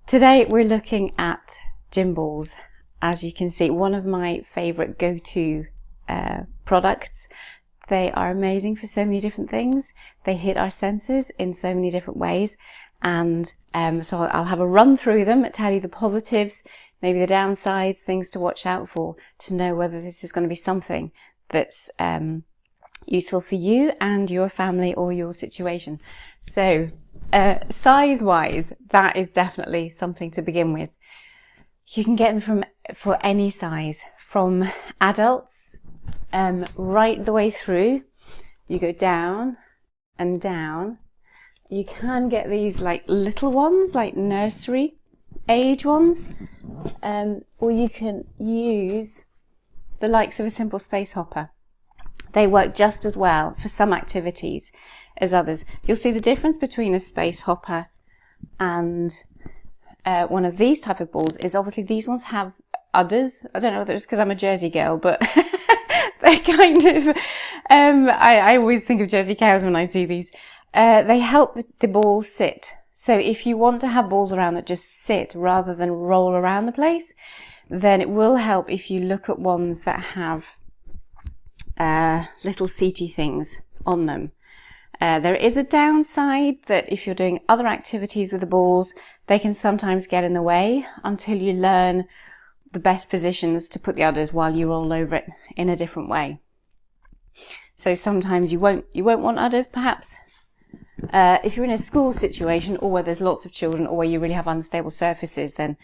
Today we're looking at Gymballs. As you can see, one of my favorite go-to products. They are amazing for so many different things. They hit our senses in so many different ways. And so I'll have a run through them, tell you the positives, maybe the downsides, things to watch out for, to know whether this is going to be something that's useful for you and your family or your situation. So size-wise, that is definitely something to begin with. You can get them for any size, from adults right the way through. You go down and down. You can get these like little ones, like nursery age ones, or you can use the likes of a simple space hopper. They work just as well for some activities as others. You'll see the difference between a space hopper and one of these type of balls is obviously these ones have udders. I don't know whether it's because I'm a Jersey girl, but they're kind of, I always think of Jersey cows when I see these. They help the ball sit. So if you want to have balls around that just sit rather than roll around the place, then it will help if you look at ones that have little seaty things on them. There is a downside that if you're doing other activities with the balls, they can sometimes get in the way until you learn the best positions to put the udders while you roll over it in a different way. So sometimes you won't want udders, perhaps. If you're in a school situation or where there's lots of children or where you really have unstable surfaces, then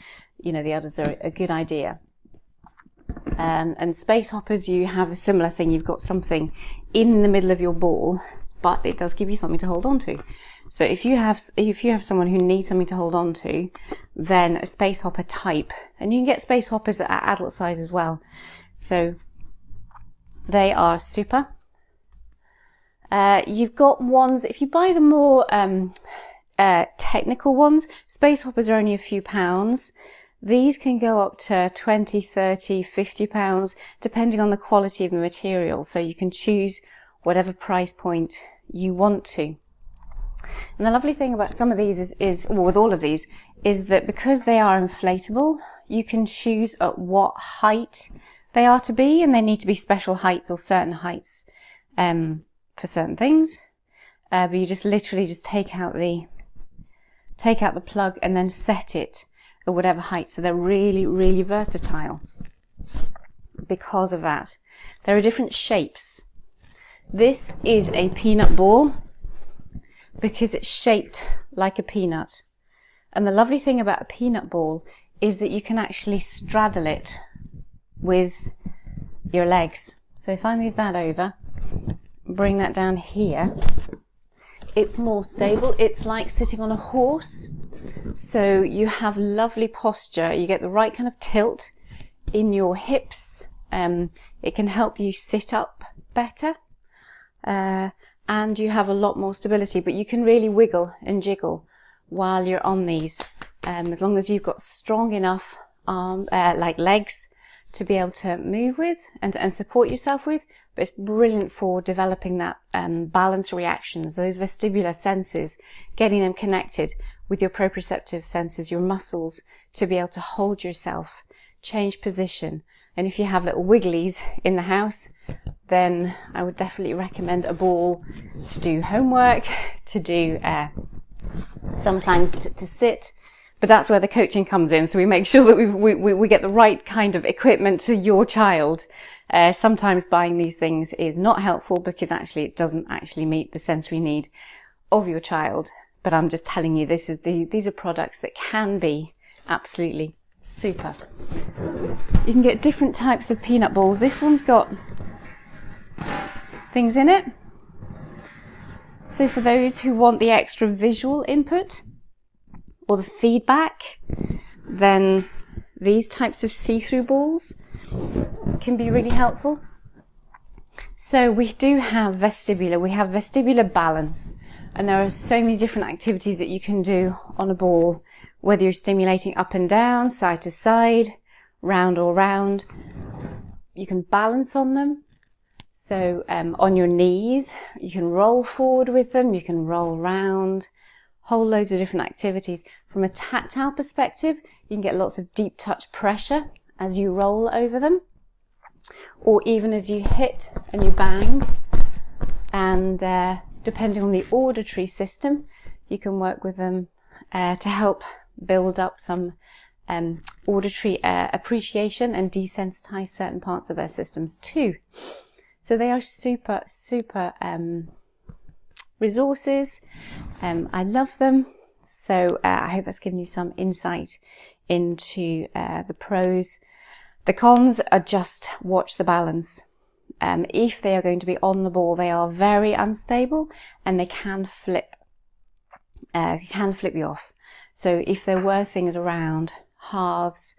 the udders are a good idea. And space hoppers, you have a similar thing. You've got something in the middle of your ball, but it does give you something to hold on to. So if you have someone who needs something to hold on to, then a space hopper type, and you can get space hoppers at adult size as well. So they are super. You've got ones, if you buy the more technical ones, space hoppers are only a few pounds. These can go up to 20, 30, 50 pounds, depending on the quality of the material. So you can choose whatever price point you want to. And the lovely thing about some of these well, with all of these, is that because they are inflatable, you can choose at what height they are to be, and they need to be special heights or certain heights for certain things. But you just literally just take out the plug and then set it at whatever height. So they're really, really versatile because of that. There are different shapes. This is a peanut ball because it's shaped like a peanut. And the lovely thing about a peanut ball is that you can actually straddle it with your legs. So if I move that over, bring that down here, it's more stable. It's like sitting on a horse. So you have lovely posture. You get the right kind of tilt in your hips. It can help you sit up better. And you have a lot more stability, but you can really wiggle and jiggle while you're on these, as long as you've got strong enough legs to be able to move with and support yourself with. But it's brilliant for developing that balance reactions, those vestibular senses, getting them connected with your proprioceptive senses, your muscles, to be able to hold yourself, change position. And if you have little wigglies in the house, then I would definitely recommend a ball to do homework, to do sometimes to sit. But that's where the coaching comes in. So we make sure that we get the right kind of equipment to your child. Sometimes buying these things is not helpful because actually it doesn't actually meet the sensory need of your child. But I'm just telling you, these are products that can be absolutely super. You can get different types of peanut balls. This one's got things in it. So for those who want the extra visual input or the feedback, then these types of see-through balls can be really helpful. So we do have vestibular, we have vestibular balance, and there are so many different activities that you can do on a ball, whether you're stimulating up and down, side to side, round or round. You can balance on them. So on your knees, you can roll forward with them, you can roll round, whole loads of different activities. From a tactile perspective, you can get lots of deep touch pressure as you roll over them, or even as you hit and you bang. And depending on the auditory system, you can work with them to help build up some auditory appreciation and desensitize certain parts of their systems too. So they are super resources. I love them. So I hope that's given you some insight into the pros. The cons are just watch the balance. If they are going to be on the ball, they are very unstable and they can flip you off. So if there were things around, hearths,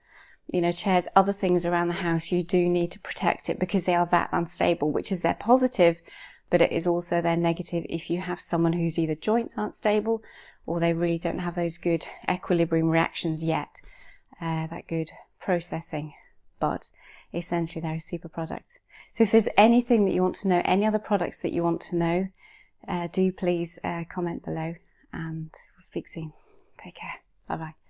chairs, other things around the house, you do need to protect it because they are that unstable, which is their positive, but it is also their negative if you have someone whose either joints aren't stable or they really don't have those good equilibrium reactions yet, that good processing. But essentially they're a super product. So if there's anything that you want to know, any other products that you want to know, do please comment below, and we'll speak soon. Take care. Bye bye.